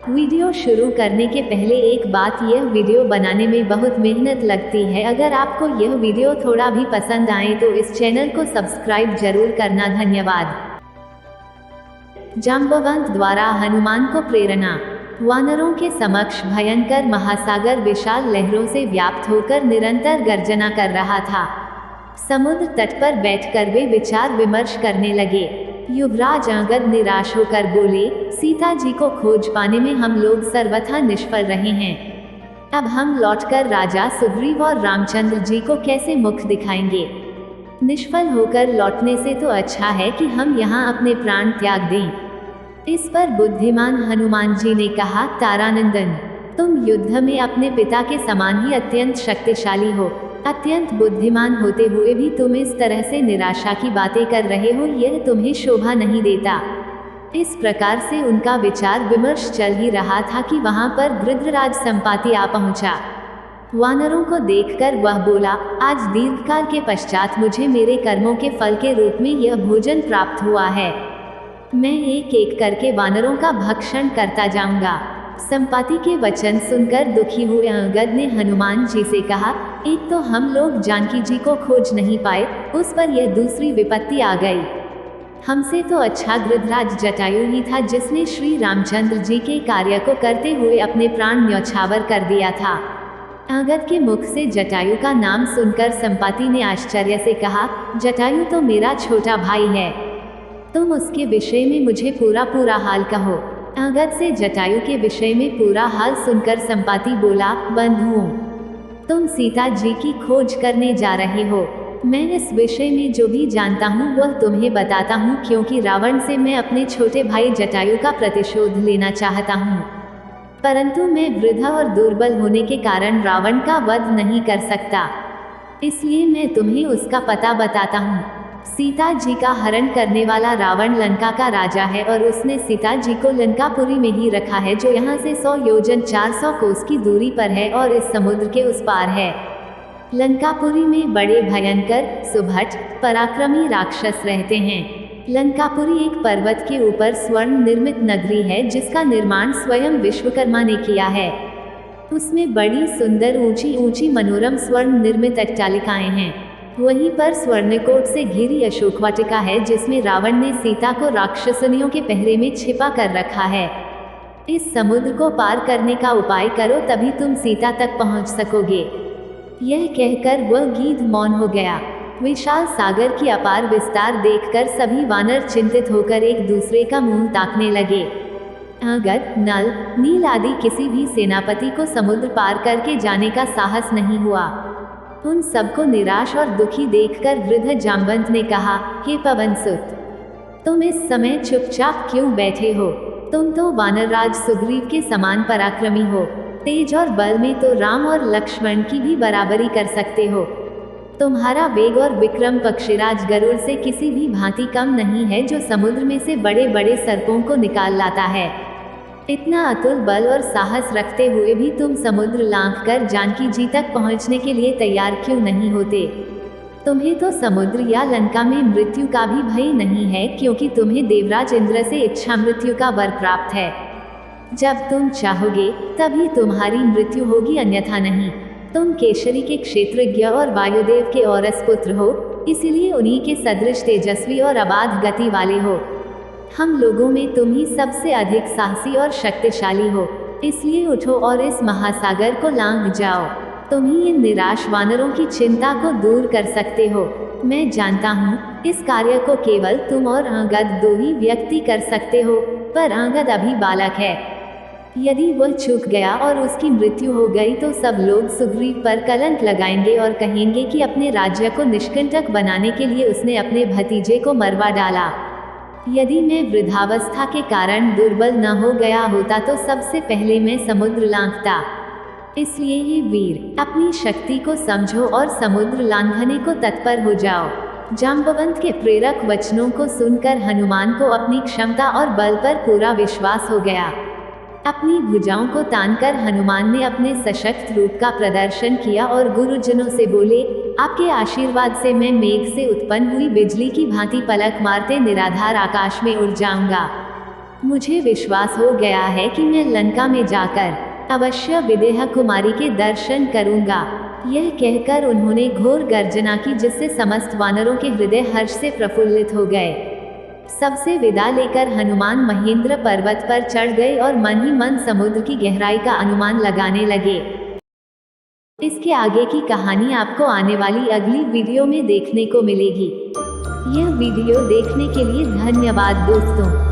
Video शुरू करने के पहले एक बात, यह वीडियो बनाने में बहुत मेहनत लगती है। अगर आपको यह वीडियो थोड़ा भी पसंद आए तो इस चैनल को सब्सक्राइब जरूर करना। धन्यवाद। जाम्बवंत द्वारा हनुमान को प्रेरणा। वानरों के समक्ष भयंकर महासागर विशाल लहरों से व्याप्त होकर निरंतर गर्जना कर रहा था। समुद्र तट पर बैठकर वे विचार विमर्श करने लगे। युवराज अंगद निराश होकर बोले, सीता जी को खोज पाने में हम लोग सर्वथा निष्फल रहे हैं। अब हम लौटकर राजा सुग्रीव और रामचंद्र जी को कैसे मुख दिखाएंगे? निष्फल होकर लौटने से तो अच्छा है कि हम यहाँ अपने प्राण त्याग दें। इस पर बुद्धिमान हनुमान जी ने कहा, तारानंदन, तुम युद्ध में अपने पिता के समान ही अत्यंत शक्तिशाली हो। अत्यंत बुद्धिमान होते हुए भी तुम इस तरह से निराशा की बातें कर रहे हो, यह तुम्हें शोभा नहीं देता। इस प्रकार से उनका विचार विमर्श चल ही रहा था कि वहां पर गृध्रराज संपाति आ पहुंचा। वानरों को देखकर वह बोला, आज दीर्घकाल के पश्चात मुझे मेरे कर्मों के फल के रूप में यह भोजन प्राप्त हुआ है। मैं एक एक करके वानरों का भक्षण करता जाऊंगा। संपाति के वचन सुनकर दुखी हुए अंगद ने हनुमान जी से कहा, एक तो हम लोग जानकी जी को खोज नहीं पाए, उस पर यह दूसरी विपत्ति आ गई। हमसे तो अच्छा गृध्रराज जटायु ही था जिसने श्री रामचंद्र जी के कार्य को करते हुए अपने प्राण न्यौछावर कर दिया था। अंगद के मुख से जटायु का नाम सुनकर संपाति ने आश्चर्य से कहा, जटायु तो मेरा छोटा भाई है, तुम उसके विषय में मुझे पूरा हाल कहो। अंगद से जटायु के विषय में पूरा हाल सुनकर संपाति बोला, बंधुओं, तुम सीता जी की खोज करने जा रहे हो। मैं इस विषय में जो भी जानता हूँ वह तुम्हें बताता हूँ, क्योंकि रावण से मैं अपने छोटे भाई जटायु का प्रतिशोध लेना चाहता हूँ, परंतु मैं वृद्ध और दुर्बल होने के कारण रावण का वध नहीं कर सकता। इसलिए मैं तुम्हें उसका पता बताता हूँ। सीता जी का हरण करने वाला रावण लंका का राजा है और उसने सीता जी को लंकापुरी में ही रखा है, जो यहाँ से 100 योजन 400 कोस की दूरी पर है और इस समुद्र के उस पार है। लंकापुरी में बड़े भयंकर, सुभट, पराक्रमी राक्षस रहते हैं। लंकापुरी एक पर्वत के ऊपर स्वर्ण निर्मित नगरी है जिसका निर्माण स्वयं विश्वकर्मा ने किया है। उसमें बड़ी सुंदर ऊंची ऊंची मनोरम स्वर्ण निर्मित अट्टालिकाएं हैं। वहीं पर स्वर्णकोट से घिरी अशोक वाटिका है जिसमें रावण ने सीता को राक्षसनियों के पहरे में छिपा कर रखा है। इस समुद्र को पार करने का उपाय करो, तभी तुम सीता तक पहुंच सकोगे। यह कहकर वह गीध मौन हो गया। विशाल सागर की अपार विस्तार देखकर सभी वानर चिंतित होकर एक दूसरे का मुंह ताकने लगे। अंगद, नल, नील आदि किसी भी सेनापति को समुद्र पार करके जाने का साहस नहीं हुआ। उन सबको निराश और दुखी देखकर वृद्ध जाम्बवंत ने कहा, हे पवनसुत, तुम इस समय चुपचाप क्यों बैठे हो? तुम तो वानरराज सुग्रीव के समान पराक्रमी हो। तेज और बल में तो राम और लक्ष्मण की भी बराबरी कर सकते हो। तुम्हारा वेग और विक्रम पक्षीराज गरुड़ से किसी भी भांति कम नहीं है, जो समुद्र में से बड़े बड़े सर्पों को निकाल लाता है। इतना अतुल बल और साहस रखते हुए भी तुम समुद्र लांघकर जानकी जी तक पहुंचने के लिए तैयार क्यों नहीं होते? तुम्हें तो समुद्र या लंका में मृत्यु का भी भय नहीं है, क्योंकि तुम्हें देवराज इंद्र से इच्छा मृत्यु का वर प्राप्त है। जब तुम चाहोगे तभी तुम्हारी मृत्यु होगी, अन्यथा नहीं। तुम केशरी के क्षेत्रज्ञ और वायुदेव के औरस पुत्र हो, इसीलिए उन्हीं के सदृश तेजस्वी और अबाध गति वाले हो। हम लोगों में तुम ही सबसे अधिक साहसी और शक्तिशाली हो, इसलिए उठो और इस महासागर को लांघ जाओ। तुम ही इन निराश वानरों की चिंता को दूर कर सकते हो। मैं जानता हूँ इस कार्य को केवल तुम और अंगद दो ही व्यक्ति कर सकते हो, पर अंगद अभी बालक है। यदि वह चूक गया और उसकी मृत्यु हो गई तो सब लोग सुग्रीव पर कलंक लगाएंगे और कहेंगे कि अपने राज्य को निष्कंटक बनाने के लिए उसने अपने भतीजे को मरवा डाला। यदि मैं वृद्धावस्था के कारण दुर्बल न हो गया होता तो सबसे पहले मैं समुद्र लांघता। इसलिए हे वीर, अपनी शक्ति को समझो और समुद्र लांघने को तत्पर हो जाओ। जाम्बवंत के प्रेरक वचनों को सुनकर हनुमान को अपनी क्षमता और बल पर पूरा विश्वास हो गया। अपनी भुजाओं को तानकर हनुमान ने अपने सशक्त रूप का प्रदर्शन किया और गुरुजनों से बोले, आपके आशीर्वाद से मैं मेघ से उत्पन्न हुई बिजली की भांति पलक मारते निराधार आकाश में उड़ जाऊंगा। मुझे विश्वास हो गया है कि मैं लंका में जाकर अवश्य विदेह कुमारी के दर्शन करूंगा। यह कहकर उन्होंने घोर गर्जना की, जिससे समस्त वानरों के हृदय हर्ष से प्रफुल्लित हो गए। सबसे विदा लेकर हनुमान महेंद्र पर्वत पर चढ़ गए और मन ही मन समुद्र की गहराई का अनुमान लगाने लगे। इसके आगे की कहानी आपको आने वाली अगली वीडियो में देखने को मिलेगी। यह वीडियो देखने के लिए धन्यवाद दोस्तों।